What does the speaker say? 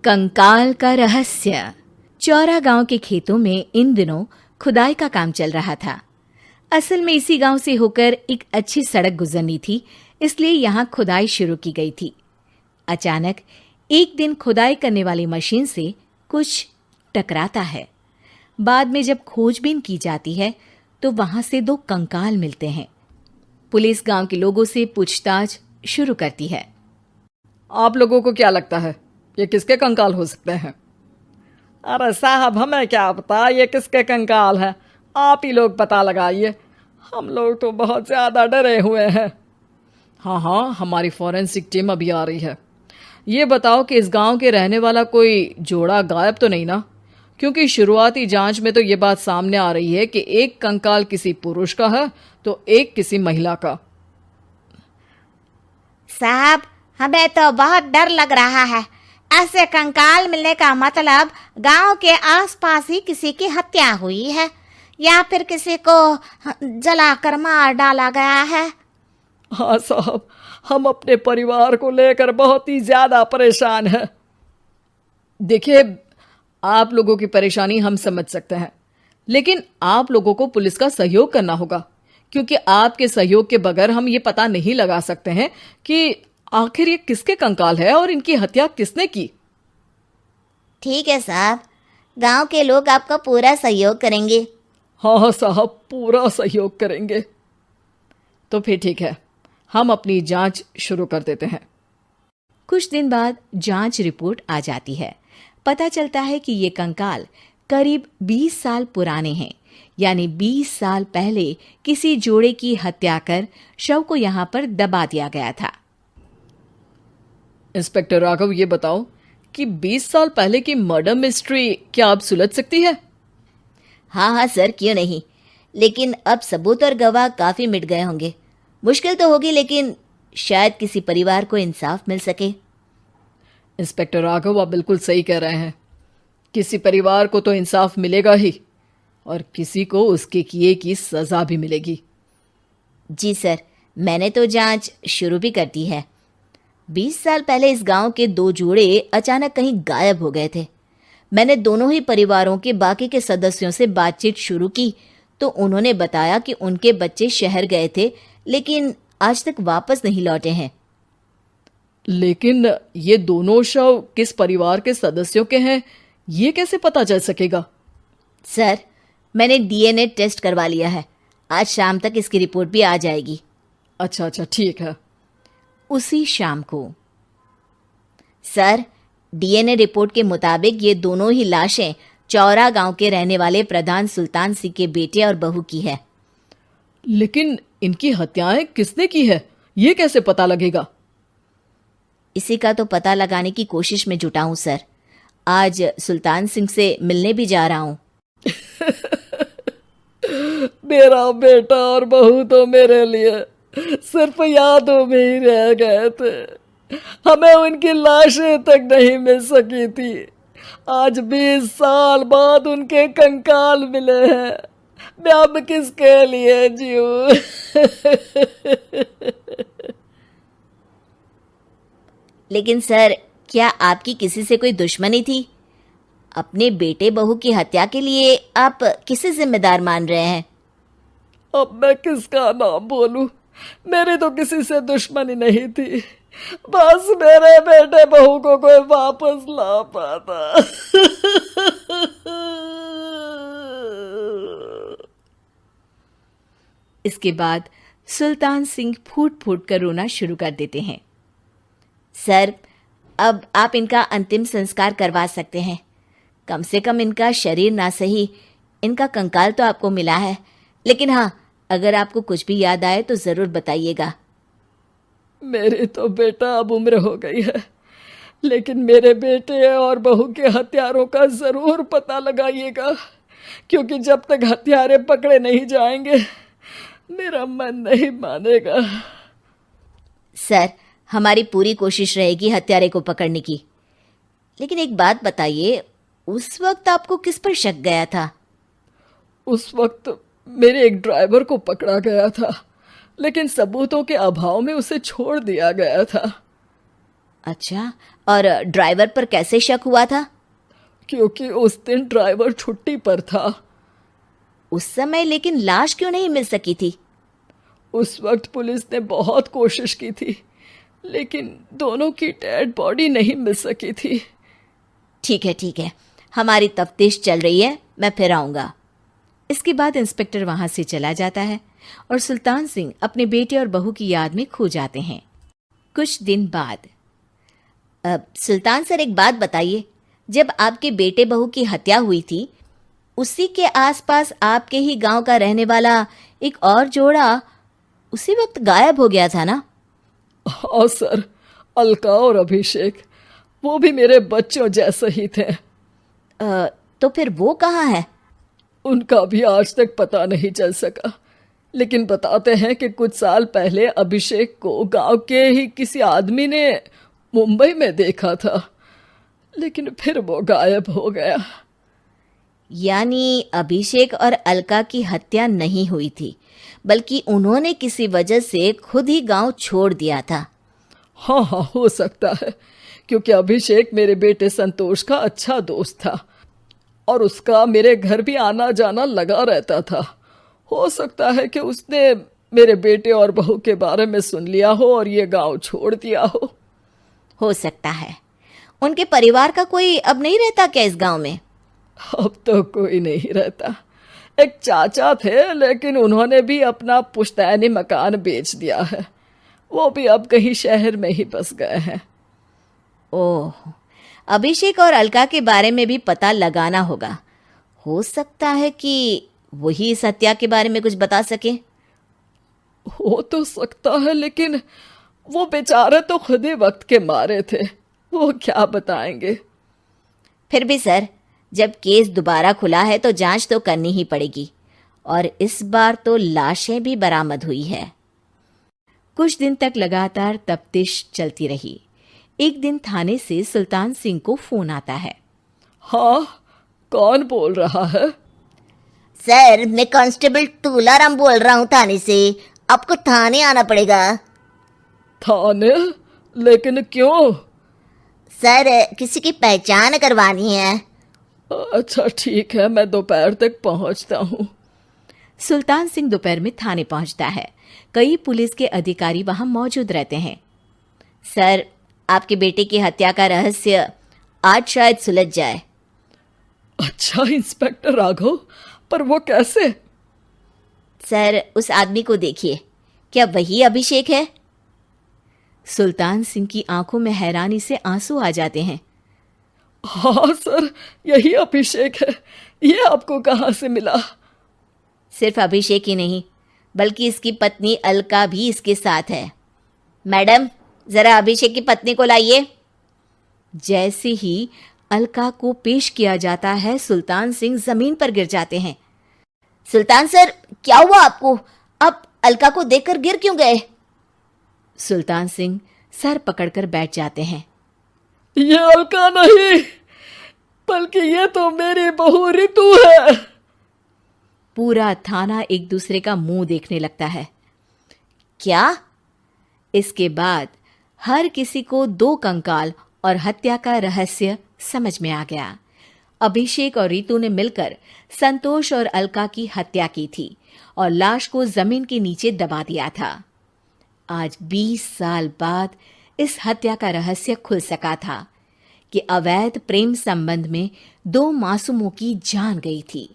कंकाल का रहस्य। चौरा गांव के खेतों में इन दिनों खुदाई का काम चल रहा था। असल में इसी गांव से होकर एक अच्छी सड़क गुजरनी थी, इसलिए यहाँ खुदाई शुरू की गई थी। अचानक एक दिन खुदाई करने वाली मशीन से कुछ टकराता है। बाद में जब खोजबीन की जाती है तो वहां से 2 कंकाल मिलते हैं। पुलिस गांव के लोगों से पूछताछ शुरू करती है। आप लोगों को क्या लगता है ये किसके कंकाल हो सकते हैं? अरे साहब, हमें क्या पता ये किसके कंकाल हैं, आप ही लोग पता लगाइए। हम लोग तो बहुत ज़्यादा डरे हुए हैं। हाँ, हमारी फॉरेंसिक टीम अभी आ रही है। ये बताओ कि इस गांव के रहने वाला कोई जोड़ा गायब तो नहीं ना? क्योंकि शुरुआती जांच में तो ये बात सामने आ रही है कि एक कंकाल किसी पुरुष का है तो एक किसी महिला का। साहब, हमें तो बहुत डर लग रहा है। ऐसे कंकाल मिलने का मतलब गांव के आसपास ही किसी की हत्या हुई है या फिर किसी को जलाकर मार डाला गया है। हाँ साहब, हम अपने परिवार को लेकर बहुत ही ज़्यादा परेशान हैं। देखिए, आप लोगों की परेशानी हम समझ सकते हैं, लेकिन आप लोगों को पुलिस का सहयोग करना होगा, क्योंकि आपके सहयोग के बगैर हम ये पता नहीं लगा सकते हैं कि आखिर ये किसके कंकाल है और इनकी हत्या किसने की। ठीक है साहब, गांव के लोग आपका पूरा सहयोग करेंगे। हाँ साहब, पूरा सहयोग करेंगे। तो फिर ठीक है, हम अपनी जांच शुरू कर देते हैं। कुछ दिन बाद जांच रिपोर्ट आ जाती है। पता चलता है कि ये कंकाल करीब 20 साल पुराने हैं, यानी 20 साल पहले किसी जोड़े की हत्या कर शव को यहाँ पर दबा दिया गया था। इंस्पेक्टर राघव, ये बताओ कि 20 साल पहले की मर्डर मिस्ट्री क्या अब सुलझ सकती है? हाँ सर, क्यों नहीं। लेकिन अब सबूत और गवाह काफी मिट गए होंगे। मुश्किल तो होगी, लेकिन शायद किसी परिवार को इंसाफ मिल सके। इंस्पेक्टर राघव, आप बिल्कुल सही कह रहे हैं। किसी परिवार को तो इंसाफ मिलेगा ही और किसी को उसके किए की सजा भी मिलेगी। जी सर, मैंने तो जांच शुरू भी कर दी है। 20 साल पहले इस गांव के 2 जोड़े अचानक कहीं गायब हो गए थे। मैंने दोनों ही परिवारों के बाकी के सदस्यों से बातचीत शुरू की तो उन्होंने बताया कि उनके बच्चे शहर गए थे, लेकिन आज तक वापस नहीं लौटे हैं। लेकिन ये दोनों शव किस परिवार के सदस्यों के हैं, ये कैसे पता चल सकेगा? सर, मैंने डीएनए टेस्ट करवा लिया है। आज शाम तक इसकी रिपोर्ट भी आ जाएगी। अच्छा, ठीक है। उसी शाम को सर, डीएनए रिपोर्ट के मुताबिक ये दोनों ही लाशें चौरा गांव के रहने वाले प्रधान सुल्तान सिंह के बेटे और बहू की है। लेकिन इनकी हत्याएं किसने की है, ये कैसे पता लगेगा? इसी का तो पता लगाने की कोशिश में जुटा हूं सर। आज सुल्तान सिंह से मिलने भी जा रहा हूं। मेरा बेटा और बहू तो मेरे लिए सिर्फ यादों में ही रह गए थे। हमें उनकी लाशें तक नहीं मिल सकी थी। आज 20 साल बाद उनके कंकाल मिले हैं। मैं अब किसके लिए जीऊं? लेकिन सर, क्या आपकी किसी से कोई दुश्मनी थी? अपने बेटे बहू की हत्या के लिए आप किसे जिम्मेदार मान रहे हैं? अब मैं किसका नाम बोलूं? मेरी तो किसी से दुश्मनी नहीं थी, बस मेरे बेटे बहू को कोई वापस ला पाता। इसके बाद सुल्तान सिंह फूट फूट कर रोना शुरू कर देते हैं। सर, अब आप इनका अंतिम संस्कार करवा सकते हैं। कम से कम इनका शरीर ना सही, इनका कंकाल तो आपको मिला है। लेकिन हाँ, अगर आपको कुछ भी याद आए तो ज़रूर बताइएगा। मेरी तो बेटा अब उम्र हो गई है, लेकिन मेरे बेटे और बहू के हत्यारों का ज़रूर पता लगाइएगा, क्योंकि जब तक हत्यारे पकड़े नहीं जाएंगे मेरा मन नहीं मानेगा। सर, हमारी पूरी कोशिश रहेगी हत्यारे को पकड़ने की। लेकिन एक बात बताइए, उस वक्त आपको किस पर शक गया था? उस वक्त मेरे एक ड्राइवर को पकड़ा गया था, लेकिन सबूतों के अभाव में उसे छोड़ दिया गया था। अच्छा, और ड्राइवर पर कैसे शक हुआ था? क्योंकि उस दिन ड्राइवर छुट्टी पर था। उस समय लेकिन लाश क्यों नहीं मिल सकी थी? उस वक्त पुलिस ने बहुत कोशिश की थी, लेकिन दोनों की डेड बॉडी नहीं मिल सकी थी। ठीक है, हमारी तफ्तीश चल रही है, मैं फिर आऊंगा। इसके बाद इंस्पेक्टर वहां से चला जाता है और सुल्तान सिंह अपने बेटे और बहू की याद में खो जाते हैं। कुछ दिन बाद सुल्तान सर, एक बात बताइए, जब आपके बेटे बहू की हत्या हुई थी, उसी के आसपास आपके ही गांव का रहने वाला एक और जोड़ा उसी वक्त गायब हो गया था ना? हाँ सर, अलका और अभिषेक, वो भी मेरे बच्चों जैसे ही थे। तो फिर वो कहाँ है? उनका भी आज तक पता नहीं चल सका, लेकिन बताते हैं कि कुछ साल पहले अभिषेक को गांव के ही किसी आदमी ने मुंबई में देखा था, लेकिन फिर वो गायब हो गया। यानी अभिषेक और अलका की हत्या नहीं हुई थी, बल्कि उन्होंने किसी वजह से खुद ही गांव छोड़ दिया था। हाँ, हो सकता है, क्योंकि अभिषेक मेरे बेटे संतोष का अच्छा दोस्त था और उसका मेरे घर भी आना जाना लगा रहता था। हो सकता है कि उसने मेरे बेटे और बहू के बारे में सुन लिया हो और ये गांव छोड़ दिया हो सकता है। उनके परिवार का कोई अब नहीं रहता क्या इस गांव में? अब तो कोई नहीं रहता। एक चाचा थे, लेकिन उन्होंने भी अपना पुश्तैनी मकान बेच दिया है। वो भी अब कहीं शहर में ही बस गए हैं। ओह, अभिषेक और अलका के बारे में भी पता लगाना होगा। हो सकता है कि वही इस हत्या के बारे में कुछ बता सके। हो तो सकता है, लेकिन वो बेचारे तो खुद ही वक्त के मारे थे, वो क्या बताएंगे। फिर भी सर, जब केस दोबारा खुला है तो जांच तो करनी ही पड़ेगी, और इस बार तो लाशें भी बरामद हुई है। कुछ दिन तक लगातार तफ्तीश चलती रही। एक दिन थाने से सुल्तान सिंह को फोन आता है। हाँ, कौन बोल रहा है? सर, मैं कांस्टेबल तुलाराम बोल रहा हूँ थाने से। आपको थाने आना पड़ेगा। थाने? लेकिन क्यों? सर, किसी की पहचान करवानी है। अच्छा ठीक है, मैं दोपहर तक पहुंचता हूँ। सुल्तान सिंह दोपहर में थाने पहुंचता है। कई पुलिस के अधिकारी वहां मौजूद रहते हैं। सर, आपके बेटे की हत्या का रहस्य आज शायद सुलझ जाए। अच्छा इंस्पेक्टर राघव, पर वो कैसे? सर, उस आदमी को देखिए, क्या वही अभिषेक है? सुल्तान सिंह की आंखों में हैरानी से आंसू आ जाते हैं। हाँ सर, यही अभिषेक है। ये आपको कहाँ से मिला? सिर्फ अभिषेक ही नहीं, बल्कि इसकी पत्नी अलका भी इसके साथ है। मैडम, जरा अभिषेक की पत्नी को लाइए। जैसे ही अलका को पेश किया जाता है, सुल्तान सिंह जमीन पर गिर जाते हैं। सुल्तान सर, क्या हुआ आपको? आप अलका को देखकर गिर क्यों गए? सुल्तान सिंह सर पकड़कर बैठ जाते हैं। ये अलका नहीं, बल्कि ये तो मेरी बहू रितु है। पूरा थाना एक दूसरे का मुंह देखने लगता है। क्या? इसके बाद हर किसी को दो कंकाल और हत्या का रहस्य समझ में आ गया। अभिषेक और रितु ने मिलकर संतोष और अलका की हत्या की थी और लाश को जमीन के नीचे दबा दिया था। आज 20 साल बाद इस हत्या का रहस्य खुल सका था कि अवैध प्रेम संबंध में दो मासूमों की जान गई थी।